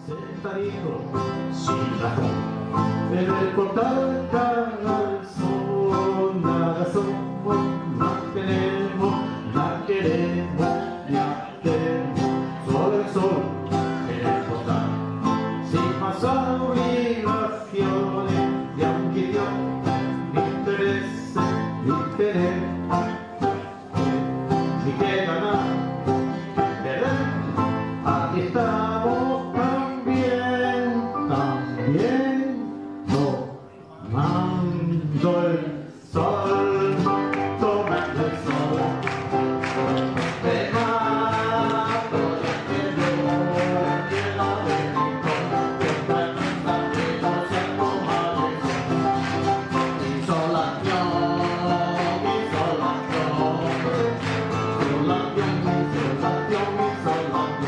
sentadito sin razón, en el portal calzón, nada somos, la tenemos, la queremos, ya tenemos, solo el sol en el portal, sin más obligaciones, y aunque Dios ni interese, ni tener, ni que ganar, perder, aquí estamos también tomando el sol, tomando el sol, dejando de la rincón, que tranquilos se acomoden, insolación, insolación, insolación, insolación, insolación.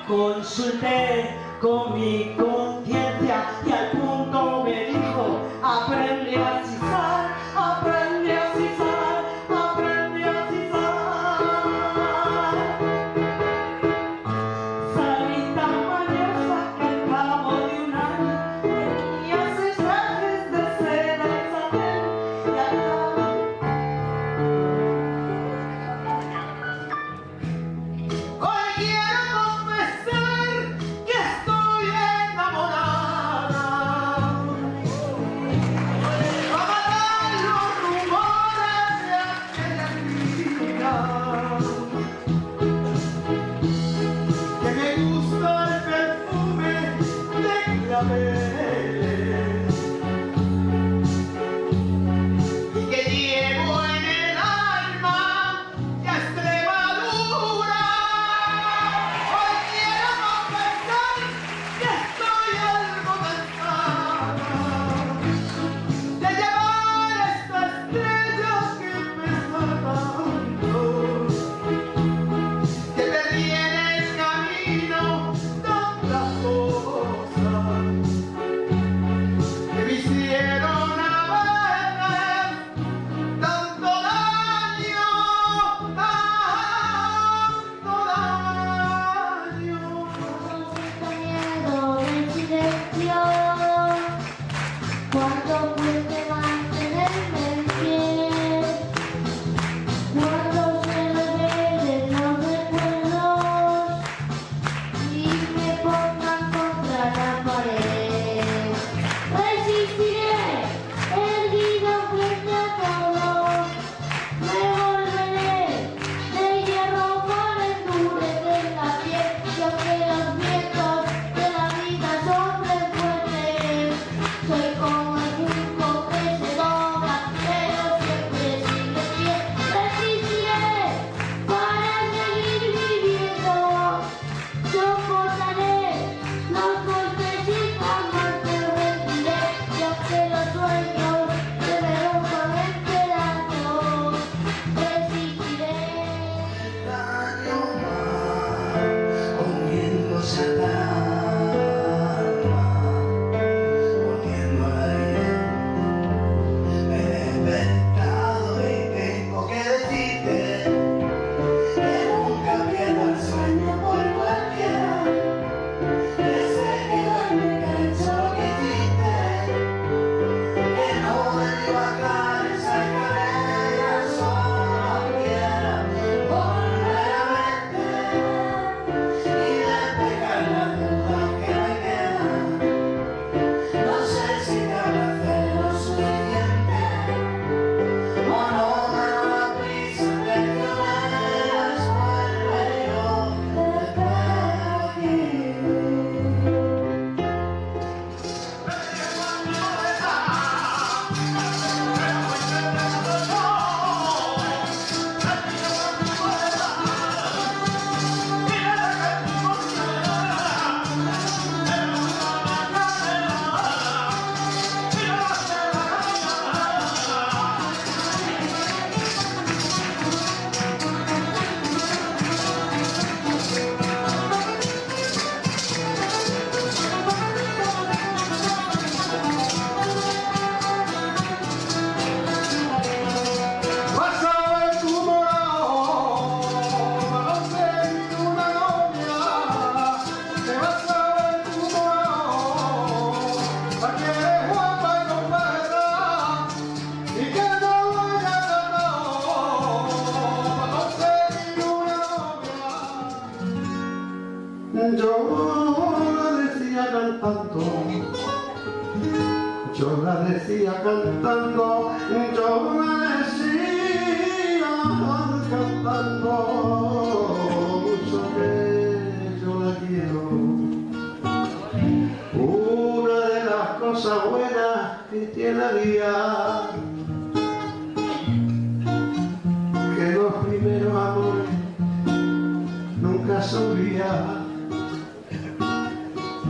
Consulté con mi conciencia y al punto me dijo: aprende a cizar, aprende a cizar, aprende a cizar. Salí tan mañosa que al cabo de un año tenía 6 trajes de seda y satén y andaba. Hoy quiero confesar que estoy enamorada. sueños se me rompan en pedazos. Resistiré. Extraño mar, hundiéndose al alma, volviendo al aire. Me he despertado y tengo que decirte que nunca pierdo el sueño por cualquiera. Ese que duerme canso lo que hiciste, que no me dio a caer esa escalera, solo quiera volver a verte y despejar las dudas que me quedan. No sé si te habrá hacer lo suficiente o no me da la prisa de que veas, vuelve yo te espero aquí. Vas a ver tu morado, vas a conseguir una novia. Te vas a ver tu morado, para que eres guapa y completa y que no vaya ganado para conseguir una novia. Yo la decía cantando. Yo la decía cantando, yo la decía cantando, mucho que yo la quiero. Una de las cosas buenas que tiene la vida, que los primeros amores nunca se olvidan.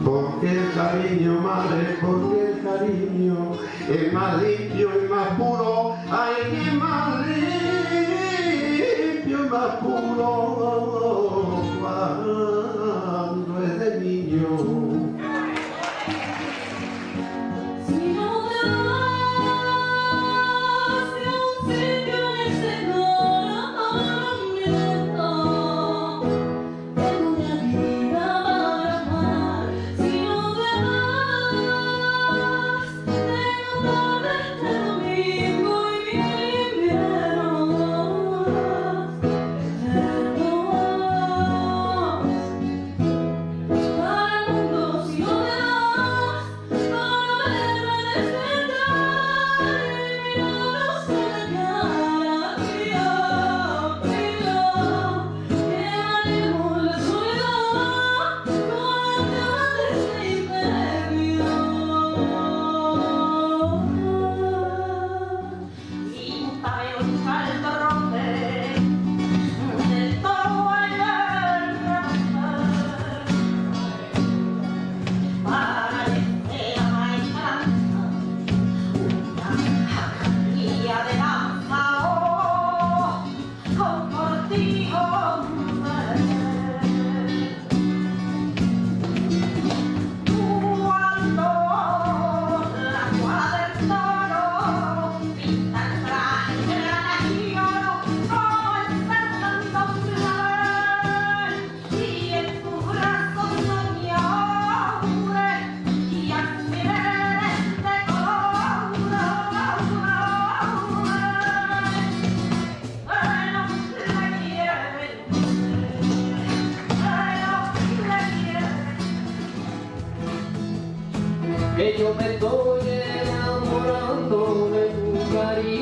Porque el cariño, madre, porque el cariño es más limpio y más puro. Ay, es más limpio y más puro cuando es de niño. Si no te vas de un sitio en ese enamoramiento, tengo una vida para amar. Si no te vas, tengo este domingo y mi invierno. que yo me estoy enamorando de tu cariño.